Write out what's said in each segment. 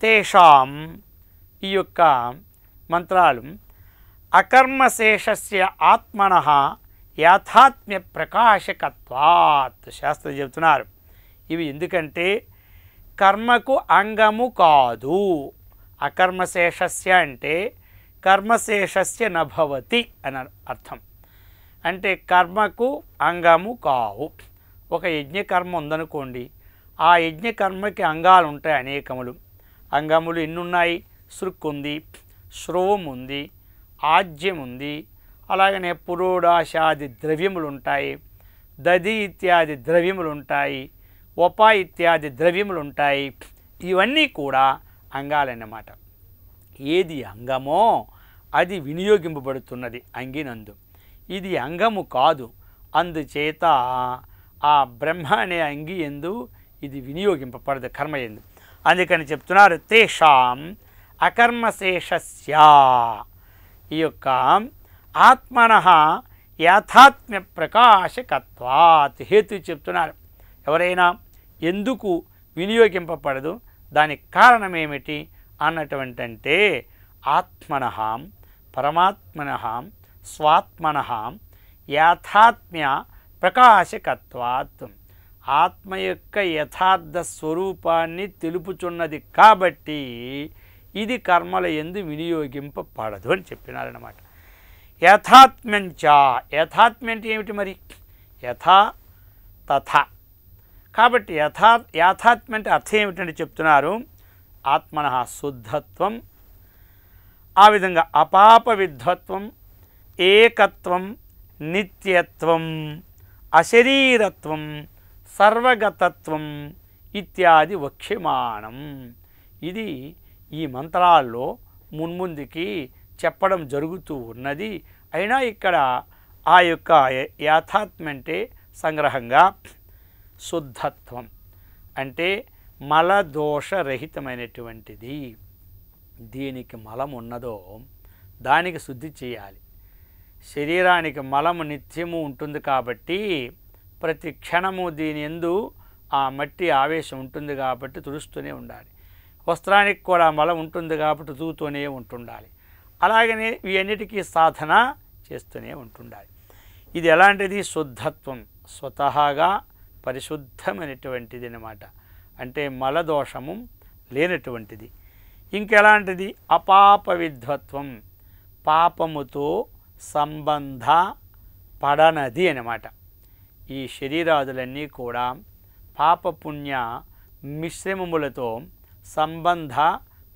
తేషాం ఈ యొక్క మంత్రాలు అకర్మశేషస్య ఆత్మనః యాథాత్మ్య ప్రకాశకత్వాత్ శాస్త్రం చెబుతున్నారు. ఇవి ఎందుకంటే కర్మకు అంగము కాదు. అకర్మశేషస్య అంటే కర్మశేషస్య నభవతి అని అర్థం. అంటే కర్మకు అంగము కావు. ఒక యజ్ఞకర్మ ఉందనుకోండి, ఆ యజ్ఞకర్మకి అంగాలు ఉంటాయి అనేకములు. అంగములు ఎన్నున్నాయి? సృక్ ఉంది, శ్రవం ఉంది, ఆజ్యం ఉంది, అలాగనే పురోడాశాది ద్రవ్యములు ఉంటాయి, దది ఇత్యాది ద్రవ్యములు ఉంటాయి, ఉప ఇత్యాది ద్రవ్యములు ఉంటాయి. ఇవన్నీ కూడా అంగాలన్నమాట. ఏది అంగమో అది వినియోగింపబడుతున్నది అంగినందు. ఇది అంగము కాదు, అందుచేత ఆ బ్రహ్మ అనే అంగి ఎందు ఇది వినియోగింపబడదు కర్మ ఎందు. అందుకని చెప్తున్నారు తేషాం అకర్మశేషస్య ఈ యొక్క ఆత్మనః యాథాత్మ్య ప్రకాశకత్వాత్ హేతు చెప్తున్నారు. ఎవరైనా ఎందుకు వినియోగింపబడదు, దానికి కారణం ఏమిటి అన్నటువంటే ఆత్మనః పరమాత్మనః స్వాత్మనః యాథాత్మ్య ప్రకాశకత్వాత్ ఆత్మ యొక్క యథార్థ స్వరూపాన్ని తెలుపుచున్నది కాబట్టి ఇది కర్మల యందు వినియోగింపబడదు అని చెప్పినారన్నమాట. యథాత్మ్యంచ యథాత్మ్యం అంటే ఏమిటి మరి? యథా తథా. కాబట్టి యాథాత్మ్యం అంటే అర్థం ఏమిటంటే చెప్తున్నారు ఆత్మనః శుద్ధత్వం, ఆ విధంగా అపాప విద్ధత్వం, ఏకత్వం, నిత్యత్వం, అశరీరత్వం, సర్వగతత్వం ఇత్యాది వక్ష్యమాణం. ఇది ఈ మంత్రాల్లో మున్ముందుకి చెప్పడం జరుగుతూ ఉన్నది. అయినా ఇక్కడ ఆ యొక్క యాథాత్మ్యం అంటే సంగ్రహంగా శుద్ధత్వం అంటే మలదోషరహితమైనటువంటిది. దీనికి మలం ఉన్నదో దానికి శుద్ధి చేయాలి. శరీరానికి మలము నిత్యము ఉంటుంది కాబట్టి ప్రతి క్షణము దీని యందు ఆ మట్టి ఆవేశం ఉంటుంది కాబట్టి తుడుస్తూనే ఉండాలి. వస్త్రానికి కూడా మలం ఉంటుంది కాబట్టి తూతూనే ఉంటుండాలి. అలాగనే ఇవన్నిటికీ సాధన చేస్తూనే ఉంటుండాలి. ఇది ఎలాంటిది? శుద్ధత్వం, స్వతహాగా పరిశుద్ధమైనటువంటిది అన్నమాట. అంటే మలదోషము లేనటువంటిది. ఇంకెలాంటిది? అపాప విద్ధత్వం, పాపముతో సంబంధ పడనది అన్నమాట. ఈ శరీరాదులన్నీ కూడా పాపపుణ్య మిశ్రమములతో సంబంధ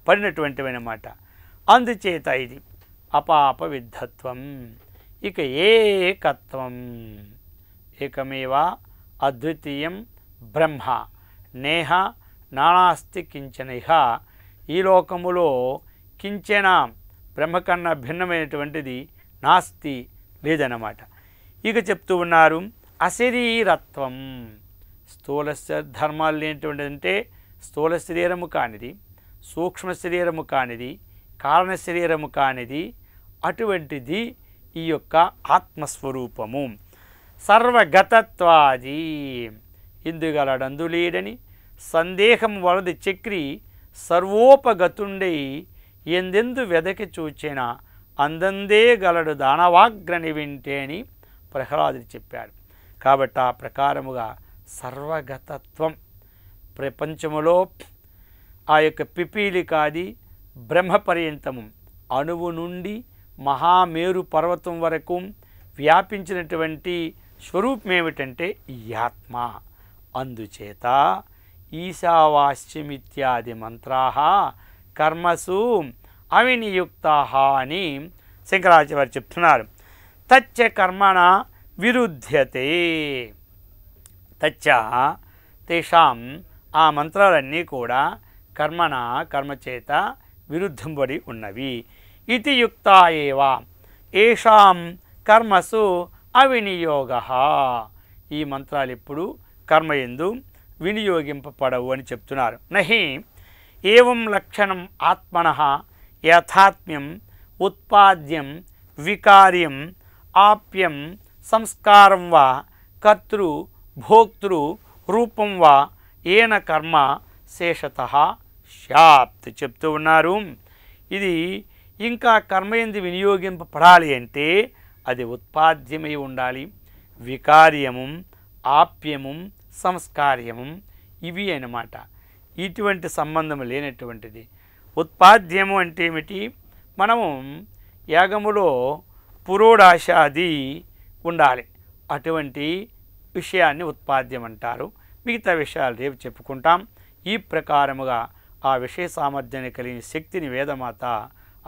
పడినటువంటివి అన్నమాట. అందుచేత ఇది అపాప విద్ధత్వం. ఇక ఏకత్వం, ఏకమేవ అద్వితీయం బ్రహ్మ నేహ నానాస్తి కించన. ఇహ ఈ లోకములో కించన బ్రహ్మ కన్నా భిన్నమైనటువంటిది నాస్తి లేదన్నమాట. ఇక చెప్తూ ఉన్నారు అశరీరత్వం, స్థూల ధర్మాలు లేనటువంటిది అంటే స్థూల శరీరము కానిది, సూక్ష్మ శరీరము కానిది, కారణ శరీరము కానిది అటువంటిది ఈ యొక్క ఆత్మస్వరూపము. సర్వగతత్వాది ఇందుగలడందు లేడని సందేహం వలది చక్రి సర్వోపగతుండై ఎందెందు వెదకి చూచిన అందందే గలడు దానవాగ్రని వింటే అని ప్రహ్లాదుడు చెప్పాడు. కాబట్టి ఆ ప్రకారముగా సర్వగతత్వం ప్రపంచములో ఆ యొక్క పిపీలికాది బ్రహ్మపర్యంతము అణువు నుండి మహామేరు పర్వతం వరకు వ్యాపించినటువంటి స్వరూపం ఏమిటంటే ఈ ఆత్మ. అందుచేత ఈశావాస్యమిత్యాది మంత్రాః కర్మసు అవినియుక్తాః అని శంకరాచార్య చెప్తున్నారు. తచ్చ కర్మణ విరుధ్యతే. తచ్చ తేషాం ఆ మంత్రాలన్నీ కూడా కర్మణ కర్మచేత విరుద్ధంబడి ఉన్నవి. ఇతి యుక్తా ఏవ ఏషాం కర్మసు అవినియోగః. ఈ మంత్రాలు ఇప్పుడు కర్మయందు వినియోగింపబడవు అని చెప్తున్నారు. నహి ఏవం లక్షణం ఆత్మనః యథాత్మ్యం ఉత్పాద్యం వికార్యం ఆప్యం సంస్కారం వా కర్తృ భోక్తృ రూపం వా ఏన కర్మ శేషతః స్యాత్ చెప్తూ ఉన్నారు. ఇది ఇంకా కర్మయందు వినియోగింపబడాలి అంటే అది ఉత్పాద్యమై ఉండాలి. వికార్యము, ఆప్యము, సంస్కార్యము ఇవి అన్నమాట. ఇటువంటి సంబంధం లేనటువంటిది. ఉత్పాద్యము అంటే ఏమిటి? మనము యాగములో పురోడాశాది ఉండాలి. అటువంటి విషయాన్ని ఉత్పాద్యం అంటారు. మిగతా విషయాలు రేపు చెప్పుకుంటాం. ఈ ప్రకారముగా ఆ విషయ సామర్థ్యాన్ని కలిగిన శక్తిని వేదమాత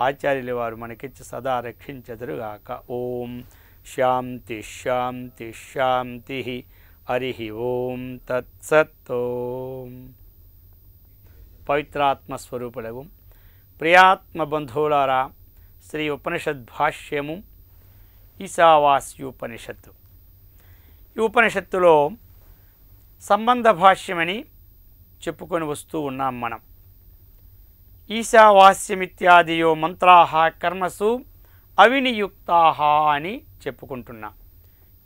ఆచార్యుల వారు మనకిచ్చి సదా రక్షించెదరుగాక. ఓం శాంతి శాంతి శాంతి. హరి ఓం తత్సత్. ఓం పవిత్రాత్మస్వరూపులకు ప్రియాత్మ బంధువులారా, శ్రీ ఉపనిషద్భాష్యము ఈశావాస్యోపనిషత్తు. ఈ ఉపనిషత్తులో సంబంధ భాష్యమని చెప్పుకొని వస్తూ ఉన్నాం మనం. ఈశావాస్యమిత్యాదియో మంత్రాః కర్మసు అవినియుక్తాః అని చెప్పుకుంటున్నాం.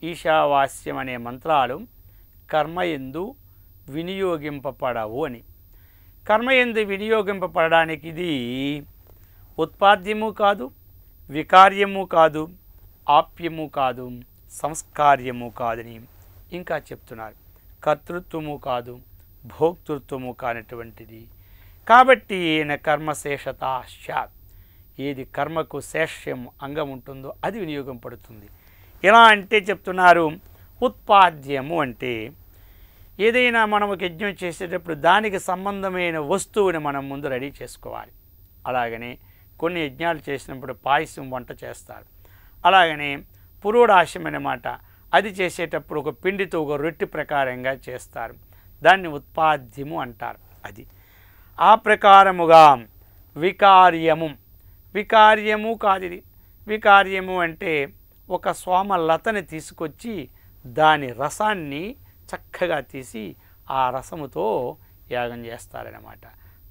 ఈశావాస్యం అనే మంత్రాలు కర్మయందు వినియోగింపబడవు అని. కర్మయందు వినియోగింపబడడానికి ఇది ఉత్పాద్యము కాదు, వికార్యము కాదు, ఆప్యము కాదు, సంస్కార్యము కాదని ఇంకా చెప్తున్నారు. కర్తృత్వము కాదు, భోక్తృత్వము కానటువంటిది. కాబట్టి ఈయన కర్మశేషత స్యాత్. ఏది కర్మకు శేష్యం అంగం ఉంటుందో అది వినియోగింపబడుతుంది. ఎలా అంటే చెప్తున్నారు, ఉత్పాద్యము అంటే ఏదైనా మనం ఒక యజ్ఞం చేసేటప్పుడు దానికి సంబంధమైన వస్తువుని మనం ముందు రెడీ చేసుకోవాలి. అలాగనే కొన్ని యజ్ఞాలు చేసినప్పుడు పాయసం వంట చేస్తారు. అలాగనే పురోడాశం అన్నమాట, అది చేసేటప్పుడు ఒక పిండితో ఒక రొట్టె ప్రకారంగా చేస్తారు. దాన్ని ఉత్పాద్యము అంటారు. అది ఆ ప్రకారముగా వికార్యము కాదు. ఇది వికార్యము అంటే ఒక సోమలతని తీసుకొచ్చి దాని రసాన్ని చక్కగా తీసి ఆ రసముతో యాగం చేస్తారనమాట.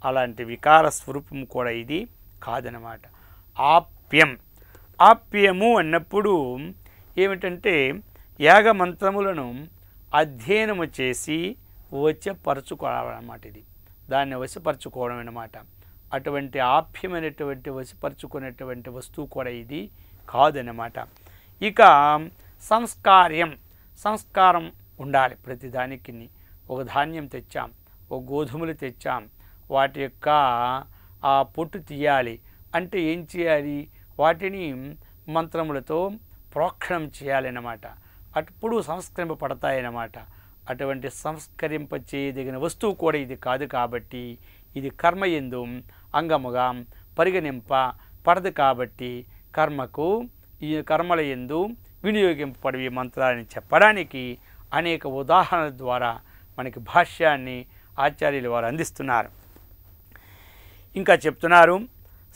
అలాంటి వికార స్వరూపం కూడా ఇది కాదనమాట. ఆప్యము అన్నప్పుడు ఏమిటంటే యాగ మంత్రములను అధ్యయనము చేసి వశపరచుకోవాలన్నమాట. ఇది దాన్ని వశపరచుకోవడం అన్నమాట. అటువంటి ఆప్యమైనటువంటి వశపరచుకునేటువంటి వస్తువు కూడా ఇది కాదన్నమాట. ఇక సంస్కారం ఉండాలి. ప్రతిదానికి ఒక ధాన్యం తెచ్చాం, ఒక గోధుమలు తెచ్చాం, వాటి యొక్క ఆ పొట్టు తీయాలి అంటే ఏం చేయాలి? వాటిని మంత్రములతో ప్రోక్షణం చేయాలన్నమాట. అప్పుడు సంస్కరింపబడతాయన్నమాట. అటువంటి సంస్కరింప చేయదగిన వస్తువు కూడా ఇది కాదు. కాబట్టి ఇది కర్మయందు అంగముగా పరిగణింపబడదు. కాబట్టి ఈ కర్మల యందు వినియోగింపబడి ఈ మంత్రాన్ని చెప్పడానికి అనేక ఉదాహరణల ద్వారా మనకి భాష్యాన్ని ఆచార్యులు వారు అందిస్తున్నారు. ఇంకా చెప్తున్నారు,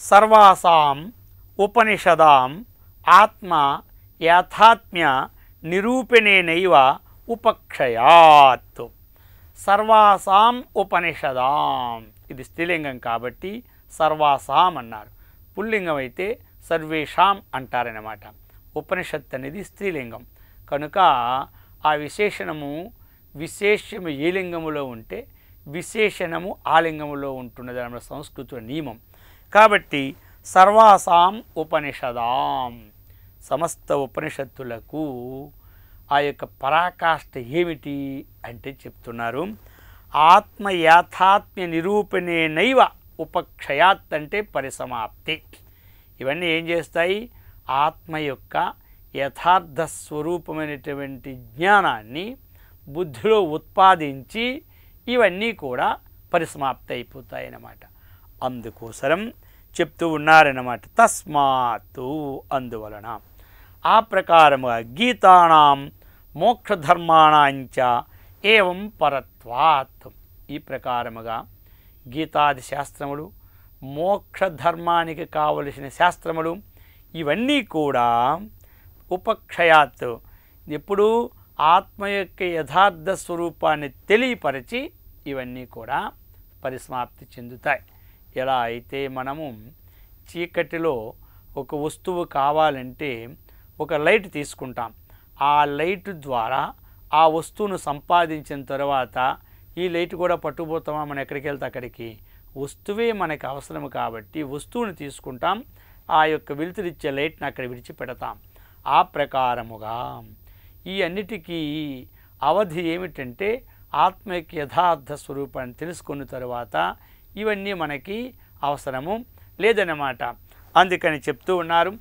సర్వాసాం ఉపనిషదాం ఆత్మ యాథాత్మ్య నిరూపణేనైవ ఉపక్షయాత్. సర్వాసాం ఉపనిషదాం, ఇది స్త్రీలింగం కాబట్టి సర్వాసాం అన్నారు. పుల్లింగం అయితే సర్వేషాం అంటారనమాట. ఉపనిషత్ అనేది స్త్రీలింగం కనుక ఆ విశేషణము ఏ లింగములో ఉంటే విశేషణము ఆ లింగములో ఉంటున్నది అన్న సంస్కృత నియమం. కాబట్టి సర్వాసాం ఉపనిషదాం, సమస్త ఉపనిషత్తులకు ఆ యొక్క పరాకాష్ఠ ఏమిటి అంటే చెప్తున్నారు, ఆత్మయాథాత్మ్య నిరూపణేనైవ ఉపక్షయాత్ అంటే పరిసమాప్తి. ఇవన్నీ ఏం చేస్తాయి? ఆత్మ యొక్క యథార్థ స్వరూపమైనటువంటి జ్ఞానాన్ని బుద్ధిలో ఉత్పాదించి ఇవన్నీ కూడా పరిసమాప్తి అయిపోతాయి అన్నమాట. అందుకోసం చెప్తూ ఉన్నారన్నమాట. తస్మాత్తు, అందువలన. ఆ ప్రకారముగా గీతానాం మోక్షధర్మాణాంచ ఏవం పరత్వాత్, ఈ ప్రకారముగా గీతాది శాస్త్రములు, మోక్షధర్మానికి కావలసిన శాస్త్రములు ఇవన్నీ కూడా ఉపక్షయాత్, ఎప్పుడు ఆత్మ యొక్క యథార్థ స్వరూపాన్ని తెలియపరిచి ఇవన్నీ కూడా పరిసమాప్తి చెందుతాయి. ఎలా అయితే మనము చీకటిలో ఒక వస్తువు కావాలంటే ఒక లైట్ తీసుకుంటాం, ఆ లైట్ ద్వారా ఆ వస్తువును సంపాదించిన తర్వాత ఈ లైట్ కూడా పట్టుకుపోతామా? మనం ఎక్కడికి వెళ్తే అక్కడికి వస్తువే మనకు అవసరం కాబట్టి వస్తువుని తీసుకుంటాం, ఆ యొక్క వెలుతురిచ్చే లైట్ని అక్కడ విడిచిపెడతాం. ఆ ప్రకారముగా ఈ అన్నిటికీ అవధి ఏమిటంటే ఆత్మ యొక్క యథార్థ స్వరూపాన్ని తెలుసుకున్న తరువాత ఇవన్నీ మనకి అవసరము లేదన్నమాట. అందుకని చెప్తూ ఉన్నారు,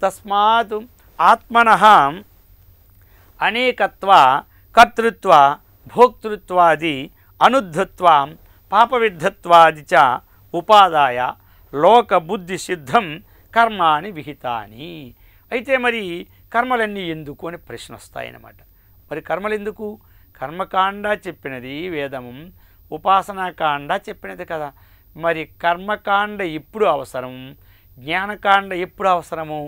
తస్మాత్ ఆత్మనః అనేకత్వ కర్తృత్వ భోక్తృత్వాది అనుద్ధత్వ పాపవిద్ధత్వాది చ ఉపాదాయ లోకబుద్ధి సిద్ధం కర్మాని విహితాని. అయితే మరి కర్మలన్నీ ఎందుకు అని ప్రశ్న వస్తాయన్నమాట. మరి కర్మలు ఎందుకు? కర్మకాండ చెప్పినది వేదము, ఉపాసనాకాండ చెప్పినది కదా. మరి కర్మకాండ ఎప్పుడు అవసరం, జ్ఞానకాండ ఎప్పుడు అవసరము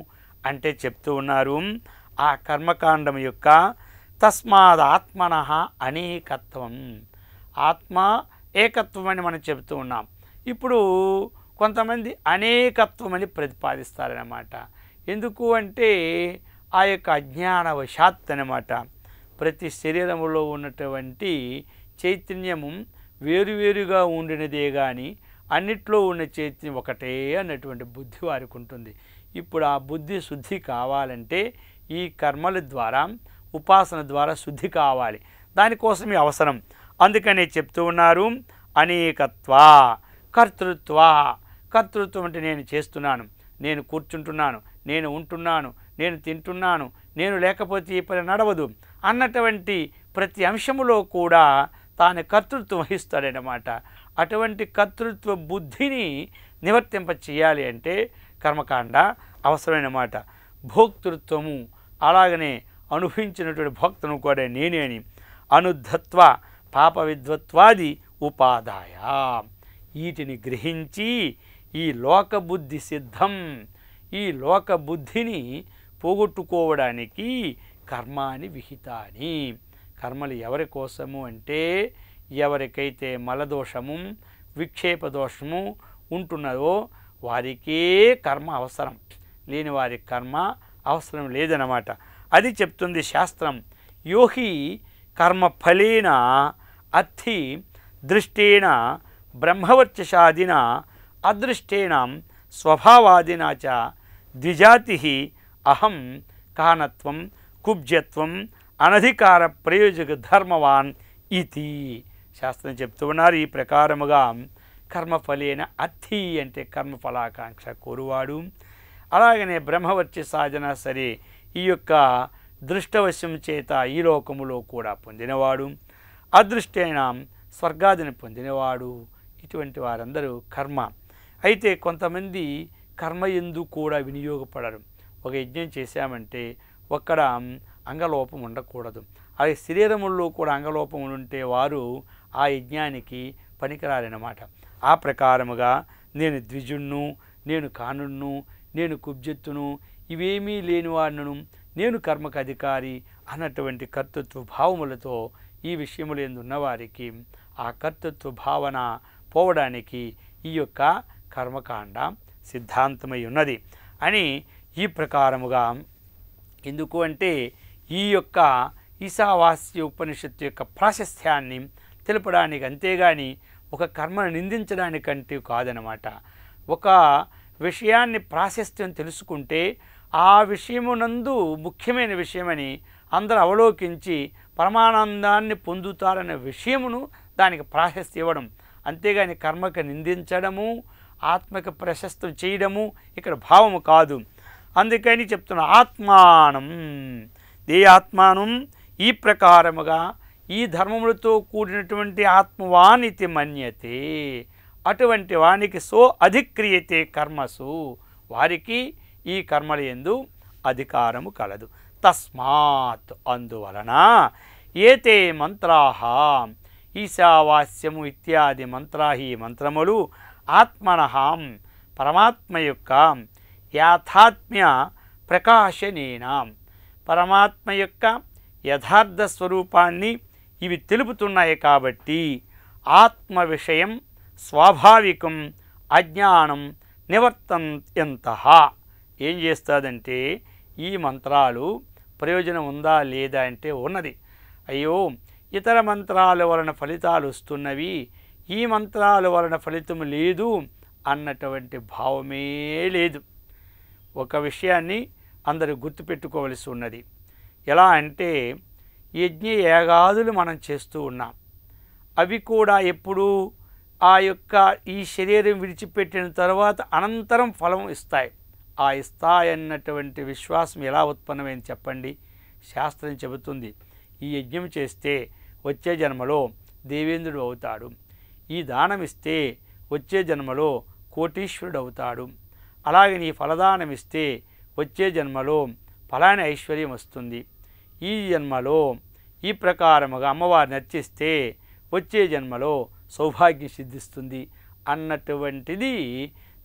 అంటే చెప్తూ ఉన్నారు, ఆ కర్మకాండం యొక్క తస్మాద్ ఆత్మనః అనేకత్వం, ఆత్మ ఏకత్వం అని మనం చెబుతూ ఉన్నాం. ఇప్పుడు కొంతమంది అనేకత్వం అని ప్రతిపాదిస్తారన్నమాట. ఎందుకు అంటే ఆ యొక్క అజ్ఞానవశాత్ అన్నమాట. ప్రతి శరీరంలో ఉన్నటువంటి చైతన్యము వేరువేరుగా ఉండినదే కానీ అన్నిట్లో ఉన్న చైతన్యం ఒకటే అన్నటువంటి బుద్ధి వారికి ఉంటుంది. ఇప్పుడు ఆ బుద్ధి శుద్ధి కావాలంటే ఈ కర్మల ద్వారా ఉపాసన ద్వారా శుద్ధి కావాలి, దానికోసమే అవసరం. అందుకనే చెప్తూ ఉన్నారు అనేకత్వ కర్తృత్వ. కర్తృత్వం అంటే నేను చేస్తున్నాను, నేను కూర్చుంటున్నాను, నేను ఉంటున్నాను, నేను తింటున్నాను, నేను లేకపోతే ఈ పని నడవదు అన్నటువంటి ప్రతి అంశములో కూడా తాను కర్తృత్వం వహిస్తాడనమాట. అటువంటి కర్తృత్వ బుద్ధిని నివర్తింప చేయాలి అంటే కర్మకాండ అవసరమైనమాట. భోక్తృత్వము అలాగనే అనుభవించినటువంటి భోక్తను కూడా నేనే అని అనుద్ధత్వ పాప విద్వత్వాది ఉపాదాయ, వీటిని గ్రహించి ఈ లోకబుద్ధి సిద్ధం, ఈ లోకబుద్ధిని పోగొట్టుకోవడానికి కర్మాని విహితాని. కర్మలు ఎవరి కోసము అంటే ఎవరికైతే మలదోషము విక్షేప దోషము ఉంటున్నదో వారికే కర్మ అవసరం, లేని వారికి కర్మ అవసరం లేదన్నమాట. అది చెప్తుంది శాస్త్రం. యోహి కర్మఫలేన అర్థి దృష్టేన బ్రహ్మవర్చసాదిన అదృష్టేన స్వభావాదిన చ ద్విజాతి అహం కానత్వం కుబ్జత్వం అనధికార ప్రయోజక ధర్మవాన్ ఇది శాస్త్రం చెప్తూ ఉన్నారు. ఈ ప్రకారముగా కర్మఫలేన అర్థి అంటే కర్మఫలాకాంక్ష కోరువాడు, అలాగనే బ్రహ్మవర్చి సాధన సరే ఈ యొక్క దృష్టవశ్యం చేత ఈ లోకములో కూడా పొందినవాడు, అదృష్టైన స్వర్గాదిని పొందినవాడు, ఇటువంటి వారందరూ కర్మ. అయితే కొంతమంది కర్మ ఎందు కూడా వినియోగపడరు. ఒక యజ్ఞం చేశామంటే ఒక్కడ అంగలోపం ఉండకూడదు, అలాగే శరీరముల్లో కూడా అంగలోపం ఉంటే వారు ఆ యజ్ఞానికి పనికిరారన్నమాట. ఆ ప్రకారముగా నేను ద్విజుణ్ణు, నేను కానుణ్ణు, నేను కుబ్జెత్తును, ఇవేమీ లేని వాడును, నేను కర్మకు అధికారి అన్నటువంటి కర్తృత్వ భావములతో ఈ విషయములు ఎందున్నవారికి ఆ కర్తృత్వ భావన పోవడానికి ఈ యొక్క కర్మకాండ సిద్ధాంతమై ఉన్నది అని ఈ ప్రకారముగా. ఎందుకు అంటే ఈ యొక్క ఈశావాస్య ఉపనిషత్తు యొక్క ప్రాశస్త్యాన్ని తెలపడానికి, అంతేగాని ఒక కర్మను నిందించడానికంటే కాదనమాట. ఒక విషయాన్ని ప్రాశస్త్యం తెలుసుకుంటే ఆ విషయమునందు ముఖ్యమైన విషయమని అందరూ అవలోకించి పరమానందాన్ని పొందుతారనే విషయమును దానికి ప్రాశస్త్యం ఇవ్వడం, అంతేగాని కర్మకు నిందించడము ఆత్మకు ప్రశస్తం చేయడము ఇక్కడ భావము కాదు. అందుకని చెప్తున్న ఆత్మానం, ఏ ఆత్మానం ఈ ప్రకారముగా ఈ ధర్మములతో కూడినటువంటి ఆత్మవానితి మన్యతే, అటువంటి వానికి సో అధిక్రియతే కర్మసు, వారికి ఈ కర్మల యందు అధికారము కలదు. తస్మాత్ అందువలన ఏతే మంత్రాహ ఈశావాస్యము ఇత్యాది మంత్రాహి మంత్రములు ఆత్మనః పరమాత్మ యొక్క యాథాత్మ్య ప్రకాశనేన, పరమాత్మ యొక్క యథార్థ స్వరూపాన్ని ఇవి తెలుపుతున్నాయి కాబట్టి ఆత్మ విషయం స్వాభావికం అజ్ఞానం నివర్తంత్యంతః. ఏం చేస్తుందంటే ఈ మంత్రాలు ప్రయోజనం ఉందా లేదా అంటే ఉన్నది. అయ్యో ఇతర మంత్రాల వలన ఫలితాలు వస్తున్నవి, ఈ మంత్రాల వలన ఫలితం లేదు అన్నటువంటి భావమే లేదు. ఒక విషయాన్ని అందరూ గుర్తుపెట్టుకోవలసి ఉన్నది. ఎలా అంటే యజ్ఞ యాగాదులు మనం చేస్తూ ఉన్నాం. అవి కూడా ఎప్పుడు ఆ యొక్క ఈ శరీరం విడిచిపెట్టిన తర్వాత అనంతరం ఫలం ఇస్తాయి. ఆ ఇస్తాయన్నటువంటి విశ్వాసం ఎలా ఉత్పన్నమైంది చెప్పండి? శాస్త్రం చెబుతుంది, ఈ యజ్ఞం చేస్తే వచ్చే జన్మలో దేవేంద్రుడు అవుతాడు, ఈ దానం ఇస్తే వచ్చే జన్మలో కోటీశ్వరుడు అవుతాడు, అలాగే నీ ఫలదానం ఇస్తే వచ్చే జన్మలో ఫలాని ఐశ్వర్యం వస్తుంది, ఈ జన్మలో ఈ ప్రకారముగా అమ్మవారిని అర్చిస్తే వచ్చే జన్మలో సౌభాగ్యం సిద్ధిస్తుంది అన్నటువంటిది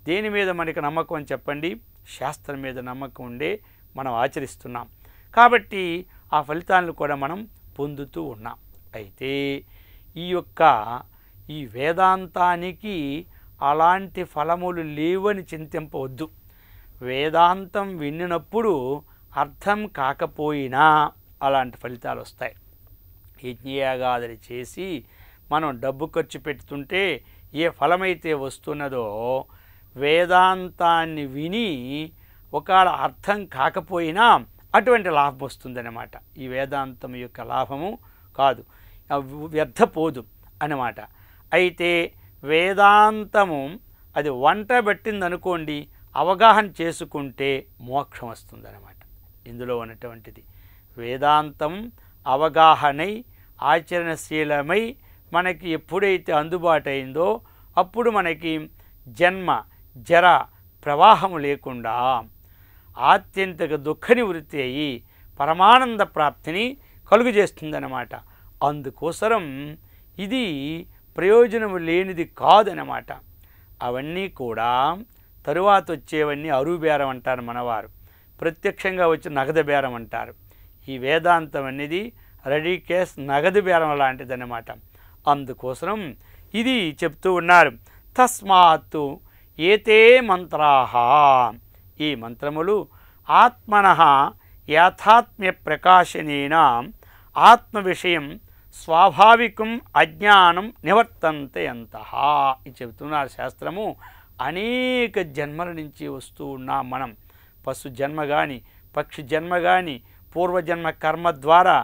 దేని మీద మనకి నమ్మకం అని చెప్పండి? శాస్త్రం మీద నమ్మకం ఉండే మనం ఆచరిస్తున్నాం కాబట్టి ఆ ఫలితాలను కూడా మనం పొందుతూ ఉన్నాం. అయితే ఈ వేదాంతానికి అలాంటి ఫలములు లేవని చింతింపవద్దు. వేదాంతం విన్నప్పుడు అర్థం కాకపోయినా అలాంటి ఫలితాలు వస్తాయి. యజ్ఞయాగాదులు చేసి మనం డబ్బు ఖర్చు పెడుతుంటే ఏ ఫలమైతే వస్తున్నదో వేదాంతాన్ని విని ఒకవేళ అర్థం కాకపోయినా అటువంటి లాభం వస్తుందన్నమాట. ఈ వేదాంతం యొక్క లాభము కాదు, వ్యర్థపోదు అన్నమాట. అయితే వేదాంతము అది వంట పెట్టిందనుకోండి, అవగాహన చేసుకుంటే మోక్షం వస్తుందన్నమాట. ఇందులో ఉన్నటువంటిది వేదాంతం అవగాహనై ఆచరణశీలమై మనకి ఎప్పుడైతే అందుబాటు అయిందో అప్పుడు మనకి జన్మ జర ప్రవాహము లేకుండా ఆత్యంతిక దుఃఖ నివృత్తి అయ్యి పరమానంద ప్రాప్తిని కలుగజేస్తుందన్నమాట. అందుకోసం ఇది ప్రయోజనము లేనిది కాదన్నమాట. అవన్నీ కూడా తరువాత వచ్చేవన్నీ అరువు బేరం అంటారు మనవారు, ప్రత్యక్షంగా వచ్చి నగదు బేరం అంటారు. ఈ వేదాంతం అనేది రెడీ కేస్ నగదు బేరం లాంటిదన్నమాట. అందుకోసం ఇది చెప్తూ ఉన్నారు. తస్మాత్తు ఏతే మంత్రాహ, ఈ మంత్రములు ఆత్మనః యాథాత్మ్య ప్రకాశనేన ఆత్మ విషయం స్వాభావికం అజ్ఞానం నివర్తంతే అంతః. ఇది చెబుతున్నారు శాస్త్రము. అనేక జన్మల నుంచి వస్తూ ఉన్నాం మనం. పశు జన్మ కానీ పక్షి జన్మ కానీ పూర్వజన్మ కర్మ ద్వారా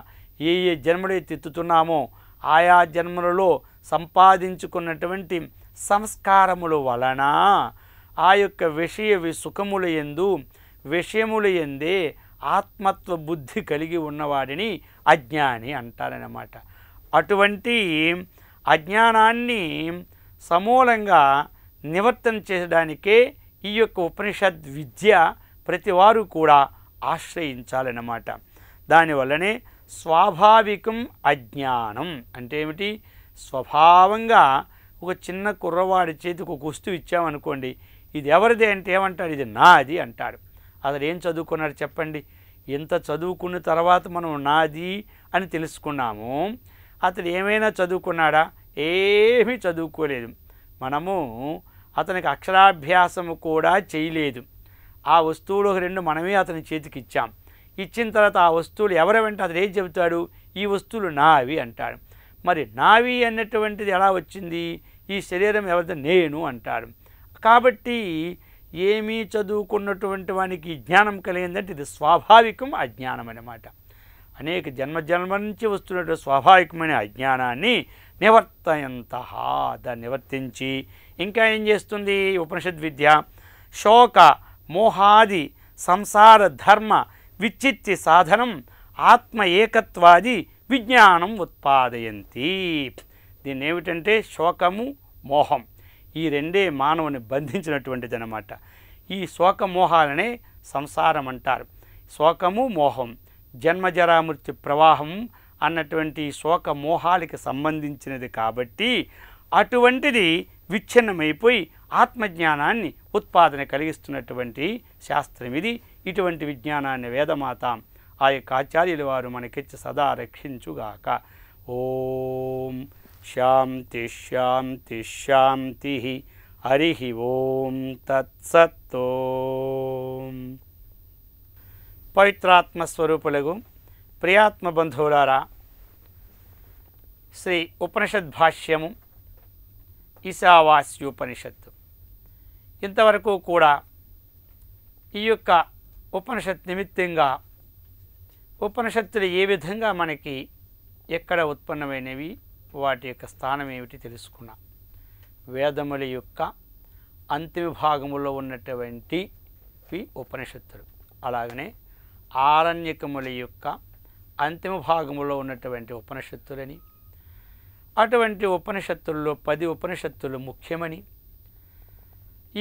ఏ ఏ జన్మలైతే ఎత్తుతున్నామో ఆయా జన్మలలో సంపాదించుకున్నటువంటి సంస్కారముల వలన ఆ యొక్క విషయ సుఖముల యందు విషయముల యందే ఆత్మత్వ బుద్ధి కలిగి ఉన్నవాడిని అజ్ఞాని అంటారన్నమాట. అటువంటి అజ్ఞానాన్ని సమూలంగా నివర్తన చేయడానికే ఈ యొక్క ఉపనిషద్ విద్య ప్రతివారు కూడా ఆశ్రయించాలన్నమాట. దానివల్లనే స్వాభావికం అజ్ఞానం అంటే ఏమిటి? స్వభావంగా ఒక చిన్న కుర్రవాడి చేతికి ఒక వస్తువు ఇచ్చామనుకోండి, ఇది ఎవరిది అంటే ఏమంటాడు? ఇది నాది అంటాడు. అతడు ఏం చదువుకున్నాడు చెప్పండి? ఎంత చదువుకున్న తర్వాత మనం నాది అని తెలుసుకున్నాము. అతడు ఏమైనా చదువుకున్నాడా? ఏమీ చదువుకోలేదు. మనము అతనికి అక్షరాభ్యాసము కూడా చేయలేదు. ఆ వస్తువులు రెండు మనమే అతని చేతికి ఇచ్చాం. ఇచ్చిన తర్వాత ఆ వస్తువులు ఎవరెవంటే అతడు ఏం చెబుతాడు? ఈ వస్తువులు నావి అంటాడు. మరి నావి అన్నటువంటిది ఎలా వచ్చింది? ఈ శరీరం ఎవరిది? నేను అంటాడు. కాబట్టి ఏమీ చదువుకున్నటువంటి వానికి జ్ఞానం కలిగిందంటే ఇది స్వాభావికం అజ్ఞానం అన్నమాట. అనేక జన్మ నుంచి వస్తున్నటువంటి స్వాభావికమైన అజ్ఞానాన్ని నివర్తయంతః, దాన్ని నివర్తించి ఇంకా ఏం చేస్తుంది ఉపనిషద్ విద్య? శోక మోహాది సంసార ధర్మ విచ్చిత్తి సాధనం ఆత్మ ఏకత్వాది విజ్ఞానం ఉత్పాదయంతి. దీన్ని ఏమిటంటే శోకము మోహం ఈ రెండే మానవుని బంధించినటువంటిది అన్నమాట. ఈ శోకమోహాలనే సంసారం అంటారు. శోకము మోహం జన్మజరామృత్యు ప్రవాహం అన్నటువంటి శోకమోహాలకి సంబంధించినది కాబట్టి అటువంటిది విచ్ఛిన్నమైపోయి ఆత్మజ్ఞానాన్ని ఉత్పాదన కలిగిస్తున్నటువంటి శాస్త్రం ఇది. ఇటువంటి విజ్ఞానాన్ని వేదమాత ఆ యొక్క ఆచార్యుల వారు మనకిచ్చి సదా రక్షించుగాక. ఓం శాంతి శాంతి శాంతి. హరి ఓం తత్సత్. ఓం. పవిత్రాత్మస్వరూపులకు ప్రియాత్మ బంధువులారా, శ్రీ ఉపనిషద్ భాష్యము ఈశావాస్యోపనిషత్తు. ఇంతవరకు కూడా ఈ యొక్క ఉపనిషత్ నిమిత్తంగా ఉపనిషత్తులు ఏ విధంగా మనకి ఎక్కడ ఉత్పన్నమైనవి, వాటి యొక్క స్థానం ఏమిటి తెలుసుకున్నాం. వేదముల యొక్క అంతిమ భాగములో ఉన్నటువంటివి ఉపనిషత్తులు. అలాగనే ఆరణ్యకముల యొక్క అంతిమ భాగములో ఉన్నటువంటి ఉపనిషత్తులని, అటువంటి ఉపనిషత్తుల్లో 10 ఉపనిషత్తులు ముఖ్యమని,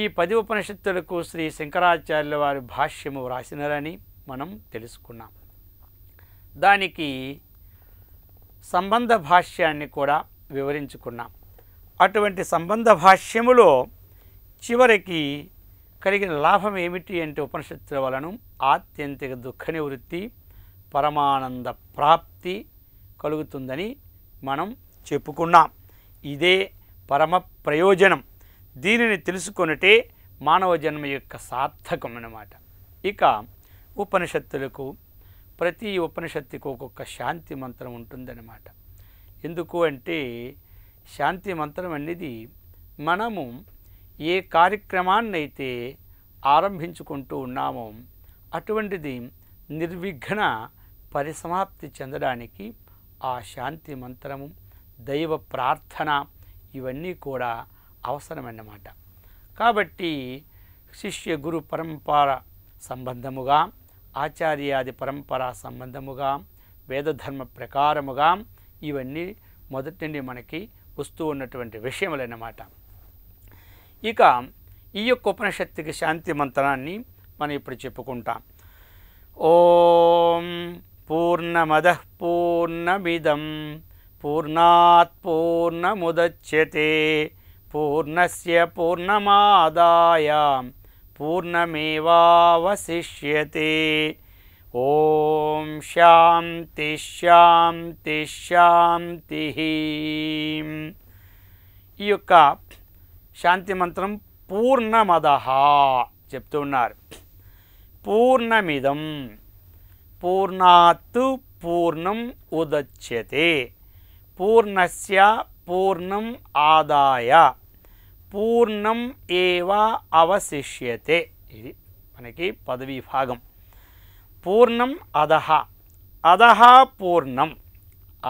ఈ 10 ఉపనిషత్తులకు శ్రీ శంకరాచార్యుల వారి భాష్యము వ్రాసినారని మనం తెలుసుకున్నాం. దానికి సంబంధ భాష్యాన్ని కూడా వివరించుకున్నాం. అటువంటి సంబంధ భాష్యములో చివరికి కలిగిన లాభం ఏమిటి అంటే ఉపనిషత్తుల వలన ఆత్యంతిక దుఃఖ నివృత్తి, పరమానంద ప్రాప్తి కలుగుతుందని మనం చెప్పుకున్నాం. ఇదే పరమ ప్రయోజనం. దీనిని తెలుసుకొనిటే మానవ జన్మ యొక్క సార్థకం అన్నమాట. ఇక ఉపనిషత్తులకు ప్రతి ఉపనిషత్తుకు ఒక్కొక్క శాంతి మంత్రం ఉంటుందన్నమాట. ఎందుకు అంటే శాంతి మంత్రం అనేది మనము ఏ కార్యక్రమాన్నైతే ఆరంభించుకుంటూ ఉన్నామో అటువంటిది నిర్విఘ్న పరిసమాప్తి చెందడానికి ఆ శాంతి మంత్రము, దైవ ప్రార్థన ఇవన్నీ కూడా అవసరమన్నమాట. కాబట్టి శిష్య గురు పరంపర సంబంధముగా, ఆచార్యాది పరంపర సంబంధముగా, వేదధర్మ ప్రకారముగా ఇవన్నీ మొదటి నుండి మనకి వస్తూ ఉన్నటువంటి విషయములన్నమాట. ఇక ఈ యొక్క ఉపనిషత్తుకి శాంతి మంత్రాన్ని మనం ఇప్పుడు చెప్పుకుంటాం. ఓం పూర్ణమదః పూర్ణమిదం పూర్ణాత్ పూర్ణముదచ్యతే పూర్ణస్య పూర్ణమాదాయ పూర్ణమేవావశిష్యతే. ఓం శాంతి శాంతి శాంతి. ఈ యొక్క శాంతి మంత్రం పూర్ణమదః చెప్తూ ఉన్నారు. పూర్ణమిదం పూర్ణాత్ పూర్ణం ఉదచ్యతే పూర్ణస్య పూర్ణం ఆదాయ పూర్ణం ఏవ అవశిష్యతే. ఇది మనకి పదవీ భాగం. పూర్ణం అధః, అధః పూర్ణం.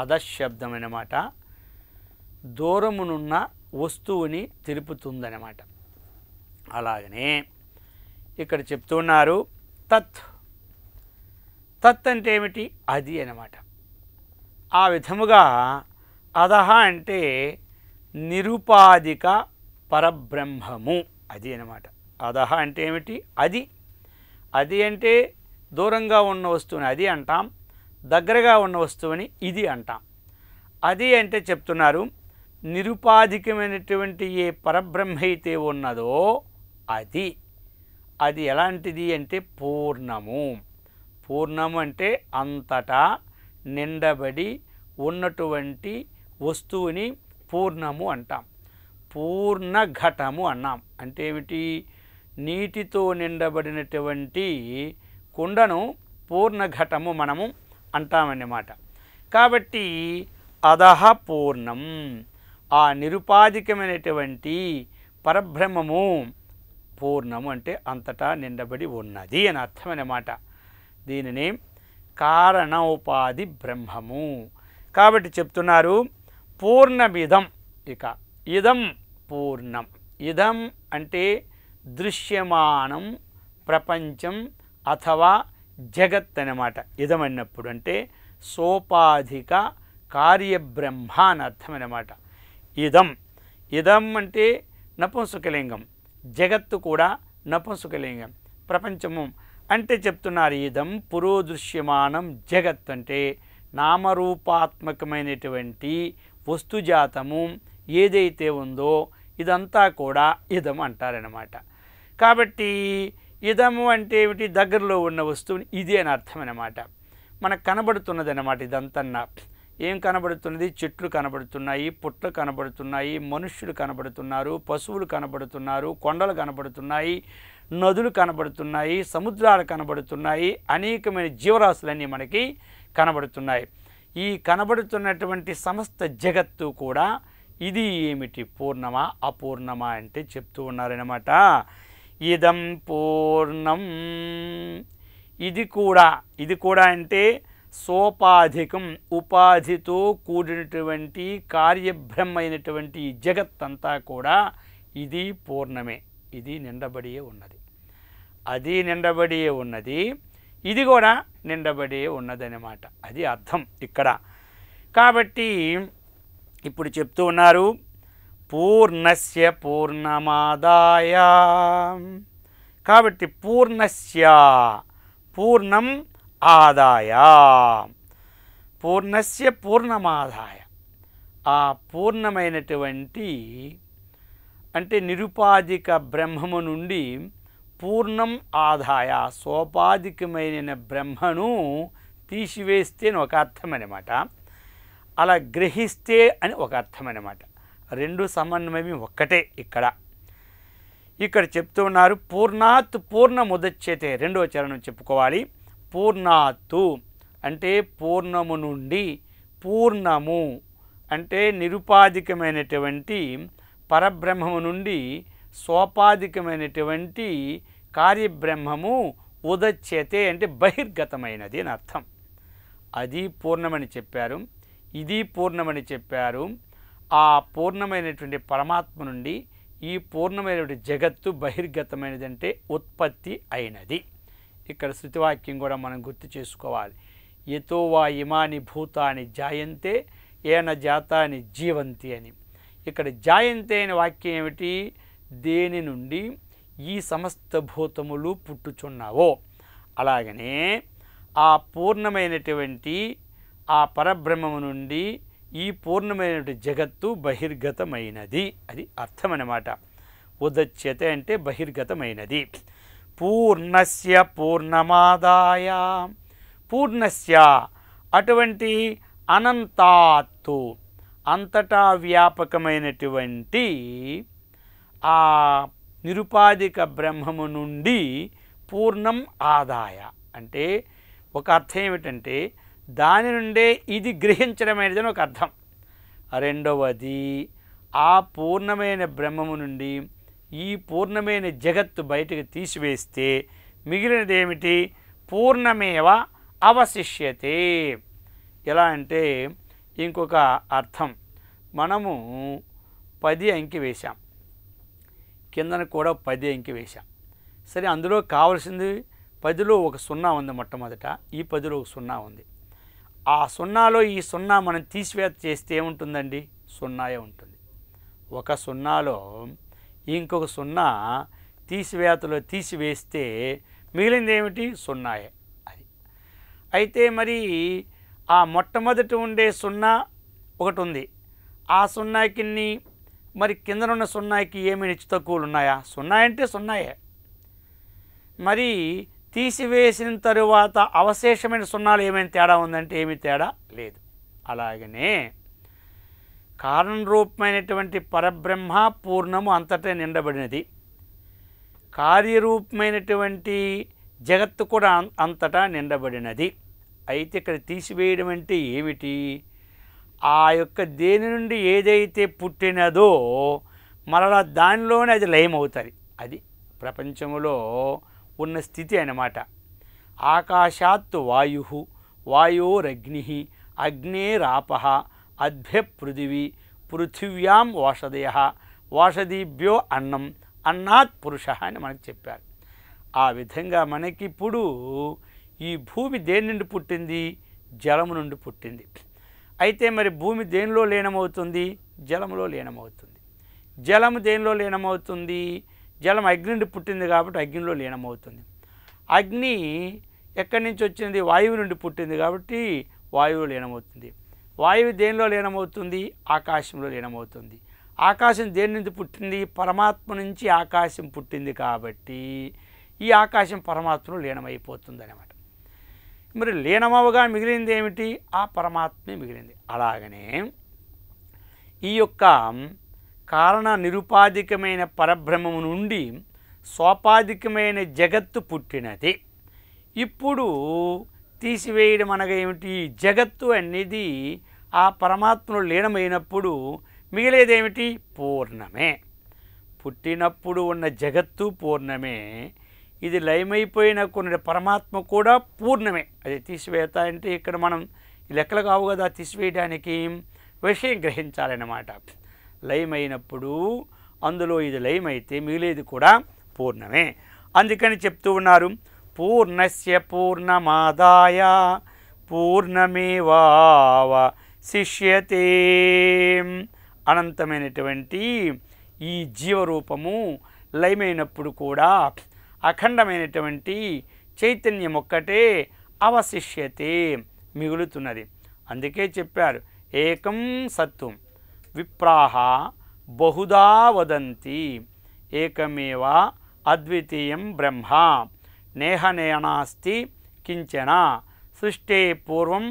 అధశబ్దం అన్నమాట దూరమునున్న వస్తువుని తెలుపుతుందన్నమాట. అలాగనే ఇక్కడ చెప్తున్నారు తత్. తత్ అంటే ఏమిటి? అది అన్నమాట. ఆ విధముగా అధః అంటే నిరుపాధిక పరబ్రహ్మము, అది అన్నమాట. అధః అంటే ఏమిటి? అది. అది అంటే దూరంగా ఉన్న వస్తువుని అది అంటాం, దగ్గరగా ఉన్న వస్తువుని ఇది అంటాం. అది అంటే చెప్తున్నారు నిరుపాధికమైనటువంటి ఏ పరబ్రహ్మ అయితే ఉన్నదో అది. అది ఎలాంటిది అంటే పూర్ణము. పూర్ణము అంటే అంతటా నిండబడి ఉన్నటువంటి వస్తువుని పూర్ణము అంటాం. పూర్ణ ఘటము అన్నాం అంటే ఏమిటి? నీటితో నిండబడినటువంటి కుండను పూర్ణ ఘటము మనము అంటామన్నమాట. కాబట్టి అధః పూర్ణం, ఆ నిరుపాధికమైనటువంటి పరబ్రహ్మము పూర్ణము అంటే అంతటా నిండబడి ఉన్నది అని అర్థం అన్నమాట. దీనిని కారణోపాధి బ్రహ్మము. కాబట్టి చెప్తున్నారు పూర్ణమిదం. ఇక ఇదం పూర్ణం. ఇదం అంటే దృశ్యమానం ప్రపంచం అథవా జగత్ అన్నమాట. ఇదం అన్నప్పుడు అంటే సోపాధిక కార్యబ్రహ్మ అని అర్థం అన్నమాట. ఇదం. ఇదం అంటే నపుంసకలింగం, జగత్తు కూడా నపుంసకలింగం. ప్రపంచము అంటే చెప్తున్నారు ఇదం పురోదృశ్యమానం జగత్ అంటే నామరూపాత్మకమైనటువంటి వస్తుజాతము ఏదైతే ఉందో ఇదంతా కూడా ఇదం అంటారనమాట. కాబట్టి ఇదము అంటే ఏమిటి? దగ్గరలో ఉన్న వస్తువుని ఇది అని అర్థం అన్నమాట. మనకు కనబడుతున్నది అన్నమాట. ఇదంతా ఏం కనబడుతున్నది? చెట్లు కనబడుతున్నాయి, పుట్లు కనబడుతున్నాయి, మనుష్యులు కనబడుతున్నారు, పశువులు కనబడుతున్నారు, కొండలు కనబడుతున్నాయి, నదులు కనబడుతున్నాయి, సముద్రాలు కనబడుతున్నాయి, అనేకమైన జీవరాశులన్నీ మనకి కనబడుతున్నాయి. ఈ కనబడుతున్నటువంటి సమస్త జగత్తు కూడా ఇది ఏమిటి, పూర్ణమా అపూర్ణమా అంటే చెప్తూ ఉన్నారనమాట. ఇదం పూర్ణం, ఇది కూడా అంటే సోపాధికం, ఉపాధితో కూడినటువంటి కార్యబ్రహ్మైనటువంటి జగత్తంతా కూడా ఇది పూర్ణమే. ఇది నిండబడియే ఉన్నది, అది నిండబడియే ఉన్నది, ఇది కూడా నిండబడియే ఉన్నదన్నమాట. అది అర్థం ఇక్కడ. కాబట్టి ఇప్పుడు చెప్తూ ఉన్నారు, పూర్ణస్య పూర్ణమాదాయ. కాబట్టి పూర్ణస్య, పూర్ణం ఆదాయ, పూర్ణస్య పూర్ణమాదాయ, ఆ పూర్ణమైనటువంటి అంటే నిరుపాధిక బ్రహ్మము నుండి పూర్ణం ఆదాయ, సోపాధికమైన బ్రహ్మను తీసివేస్తే అని ఒక అర్థం అన్నమాట. అలా గ్రహిస్తే అని ఒక అర్థం అన్నమాట. రెండు సమన్వయం ఒక్కటే. ఇక్కడ చెప్తూ ఉన్నారు, పూర్ణాత్ పూర్ణముదచ్యతే, రెండవ చరణం చెప్పుకోవాలి. పూర్ణాత్తు అంటే పూర్ణము నుండి, పూర్ణము అంటే నిరుపాధికమైనటువంటి పరబ్రహ్మము నుండి సోపాధికమైనటువంటి కార్యబ్రహ్మము ఉదచ్యతే అంటే బహిర్గతమైనది అని అర్థం. అది పూర్ణమని చెప్పారు, ఇది పూర్ణమని చెప్పారు. ఆ పూర్ణమైనటువంటి పరమాత్మ నుండి ఈ పూర్ణమైనటువంటి జగత్తు బహిర్గతమైనదంటే ఉత్పత్తి అయినది. ఇక్కడ శృతివాక్యం కూడా మనం గుర్తు చేసుకోవాలి. యతో వా ఇమాని భూతాని జాయంతే ఏన జాతాని జీవంతి అని. ఇక్కడ జాయంతే అనే వాక్యం ఏమిటి, దేని నుండి ఈ సమస్త భూతములు పుట్టుచున్నావో అలాగనే ఆ పూర్ణమైనటువంటి ఆ పరబ్రహ్మము నుండి ఈ పూర్ణమైనటువంటి జగత్తు బహిర్గతమైనది, అది అర్థం అన్నమాట. ఉదచ్యతే అంటే బహిర్గతమైనది. పూర్ణస్య పూర్ణమాదాయ, పూర్ణస్య అటువంటి అనంతాత్తు అంతటా వ్యాపకమైనటువంటి ఆ నిరుపాధిక బ్రహ్మము నుండి పూర్ణం ఆదాయ అంటే ఒక అర్థం ఏమిటంటే దాని నుండే ఇది గ్రహించడమైనది అని ఒక అర్థం. రెండవది ఆ పూర్ణమైన బ్రహ్మము నుండి ఈ పూర్ణమైన జగత్తు బయటకు తీసివేస్తే మిగిలినది ఏమిటి, పూర్ణమేవ అవశిష్యతే. ఎలా అంటే ఇంకొక అర్థం, మనము 10 అంకి వేశాం, కిందన కూడా 10 అంకి వేశాం. సరే, అందులో కావాల్సింది 10లో ఒక 0 ఉంది మొట్టమొదట, ఈ 10లో ఒక 0 ఉంది. ఆ 0లో ఈ 0 మనం తీసివేత చేస్తే ఏముంటుందండి, 0 ఉంటుంది. ఒక 0లో ఇంకొక 0 తీసివేతలో తీసివేస్తే మిగిలింది ఏమిటి, 0. అది అయితే మరి ఆ మొట్టమొదట ఉండే 0 ఒకటి ఉంది, ఆ 0కి మరి కిందనున్న 0కి ఏమి హెచ్చు తక్కువలు ఉన్నాయా, 0 అంటే 0. మరి తీసివేసిన తరువాత అవశేషమైన 0లు ఏమైనా తేడా ఉందంటే ఏమీ తేడా లేదు. అలాగనే కారణరూపమైనటువంటి పరబ్రహ్మ పూర్ణము అంతటా నిండబడినది, కార్యరూపమైనటువంటి జగత్తు కూడా అంతటా నిండబడినది. అయితే ఇక్కడ తీసివేయడం అంటే ఏమిటి, ఆ యొక్క దేని నుండి ఏదైతే పుట్టినదో మరలా దానిలోనే అది లయమవుతుంది. అది ప్రపంచంలో ఉన్న స్థితి అన్నమాట. ఆకాశాత్తు వాయు, వాయోరగ్ని, అగ్నేరాప, అద్భ్య పృథివీ, పృథివ్యాం ఓషధయ, ఓషధీభ్యో అన్నం, అన్నాత్ పురుష అని మనకు చెప్పారు. ఆ విధంగా మనకిప్పుడు ఈ భూమి దేని నుండి పుట్టింది, జలము నుండి పుట్టింది. అయితే మరి భూమి దేనిలో లీనమవుతుంది, జలములో లీనమవుతుంది. జలము దేనిలో లీనమవుతుంది, జలం అగ్ని నుండి పుట్టింది కాబట్టి అగ్నిలో లీనమవుతుంది. అగ్ని ఎక్కడి నుంచి వచ్చింది, వాయువు నుండి పుట్టింది కాబట్టి వాయువులో లీనమవుతుంది. వాయువు దేనిలో లీనమవుతుంది, ఆకాశంలో లీనమవుతుంది. ఆకాశం దేని నుంచి పుట్టింది, పరమాత్మ నుంచి ఆకాశం పుట్టింది కాబట్టి ఈ ఆకాశం పరమాత్మలో లీనమైపోతుంది అన్నమాట. మరి లీనమవగా మిగిలింది ఏమిటి, ఆ పరమాత్మే మిగిలింది. అలాగనే ఈ యొక్క కారణ నిరుపాధికమైన పరబ్రహ్మము నుండి సోపాధికమైన జగత్తు పుట్టినది. ఇప్పుడు తీసివేయడం అనగా ఏమిటి, జగత్తు అనేది ఆ పరమాత్మలో లీనమైనప్పుడు మిగిలేదేమిటి? పూర్ణమే. పుట్టినప్పుడు ఉన్న జగత్తు పూర్ణమే, ఇది లయమైపోయిన కొన్ని పరమాత్మ కూడా పూర్ణమే. అది తీసివేత అంటే ఇక్కడ మనం లెక్కలు కావు కదా తీసివేయడానికి, విషయం గ్రహించాలన్నమాట. లయమైనప్పుడు అందులో ఇది లయమైతే మిగిలేది కూడా పూర్ణమే. అందుకని చెప్తూ ఉన్నారు, పూర్ణస్య పూర్ణమాదాయ పూర్ణమేవావశిష్యతే. అనంతమైనటువంటి ఈ జీవరూపము లయమైనప్పుడు కూడా అఖండమైనటువంటి చైతన్యం ఒక్కటే అవశిష్యతే, మిగులుతున్నది. అందుకే చెప్పారు, ఏకం సత్వం విప్రాహ బహుదా వదంతి ఏకమేవ అద్వితీయం బ్రహ్మ నేహనేనాస్తి కించన సృష్టే పూర్వం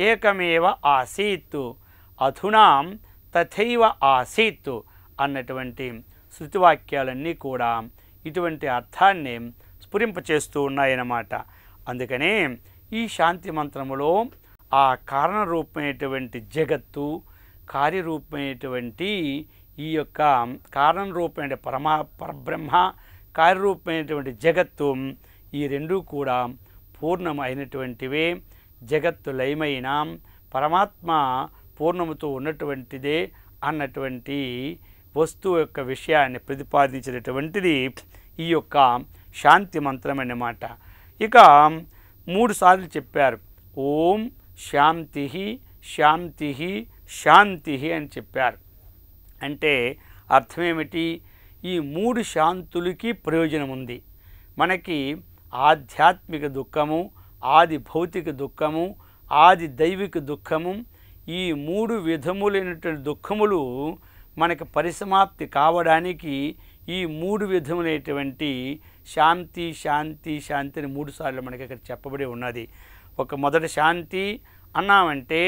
ఏకమేవ ఆసీత్ అధునా తథైవ ఆసీత్ అన్నటువంటి శృతివాక్యాలన్నీ కూడా ఇటువంటి అర్థాన్ని స్ఫురింపచేస్తూ ఉన్నాయన్నమాట. అందుకనే ఈ శాంతి మంత్రములో ఆ కారణరూపమైనటువంటి జగత్తు, కార్యరూపమైనటువంటి ఈ యొక్క కారణరూపమైన పరబ్రహ్మ, కార్యరూపమైనటువంటి జగత్తు, ఈ రెండూ కూడా పూర్ణమైనటువంటివే. జగత్తు లయమైన పరమాత్మ పూర్ణముతో ఉన్నటువంటిదే అన్నటువంటి వస్తువు యొక్క విషయాన్ని ప్రతిపాదించినటువంటిది ఈ యొక్క శాంతి మంత్రం అన్నమాట. ఇక 3 సార్లు చెప్పారు, ఓం శాంతి శాంతి శాంతి అని చెప్పారు. అంటే అర్థమేమిటి? ఈ 3 శాంతులకి ప్రయోజనం ఉంది. మనకి ఆధ్యాత్మిక దుఃఖము, ఆది భౌతిక దుఃఖము, ఆది దైవిక దుఃఖము, ఈ 3 విధములైనటువంటి దుఃఖములు మనకు పరిసమాప్తి కావడానికి ఈ 3 విధములైనటువంటి శాంతి శాంతి శాంతి అని 3 సార్లు మనకి ఇక్కడ చెప్పబడి ఉన్నది. ఒక మొదటి శాంతి అన్నామంటే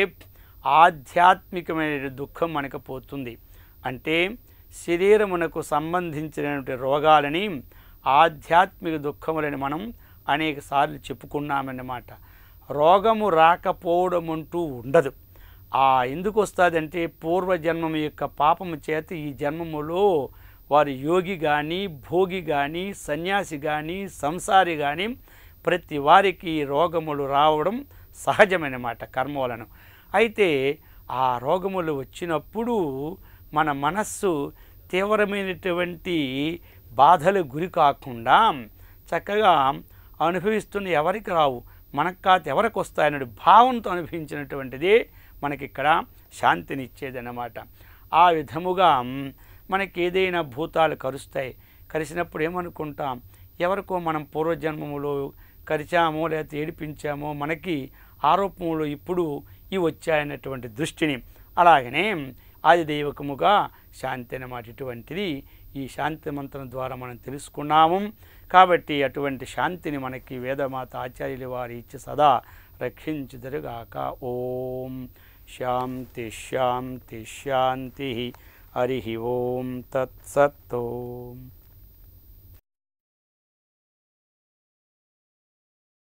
ఆధ్యాత్మికమైన దుఃఖం మనకు పోతుంది. అంటే శరీరమునకు సంబంధించినటువంటి రోగాలని ఆధ్యాత్మిక దుఃఖములని మనం అనేక సార్లు చెప్పుకున్నామన్నమాట. రోగము రాకపోవడం అంటూ ఉండదు. ఎందుకు వస్తుందంటే పూర్వజన్మం యొక్క పాపము చేత ఈ జన్మములో వారు యోగి కానీ, భోగి కానీ, సన్యాసి కానీ, సంసారి కానీ ప్రతి వారికి రోగములు రావడం సహజమైనమాట కర్మ వలన. అయితే ఆ రోగములు వచ్చినప్పుడు మన మనస్సు తీవ్రమైనటువంటి బాధలు గురి కాకుండా చక్కగా అనుభవిస్తున్న ఎవరికి రావు, మనకు కాదు ఎవరికి వస్తాయనే భావంతో అనుభవించినటువంటిదే మనకిక్కడ శాంతినిచ్చేదన్నమాట. ఆ విధముగా మనకి ఏదైనా భూతాలు కరుస్తాయి, కరిసినప్పుడు ఏమనుకుంటాం, ఎవరికో మనం పూర్వజన్మములో కరిచామో లేకపోతే ఏడిపించామో మనకి ఆరోపములు ఇప్పుడు ఇవి వచ్చాయన్నటువంటి దృష్టిని, అలాగనే ఆది దైవకముగా శాంతి అన్నమాట. ఇటువంటిది ఈ శాంతి మంత్రం ద్వారా మనం తెలుసుకున్నాము. కాబట్టి అటువంటి శాంతిని మనకి వేదమాత ఆచార్యుల వారి ఇచ్చి సదా రక్షించుదురుగాక. ఓం శాంతి శాంతి శాంతి. హరి ఓం తత్సత్. ఓం.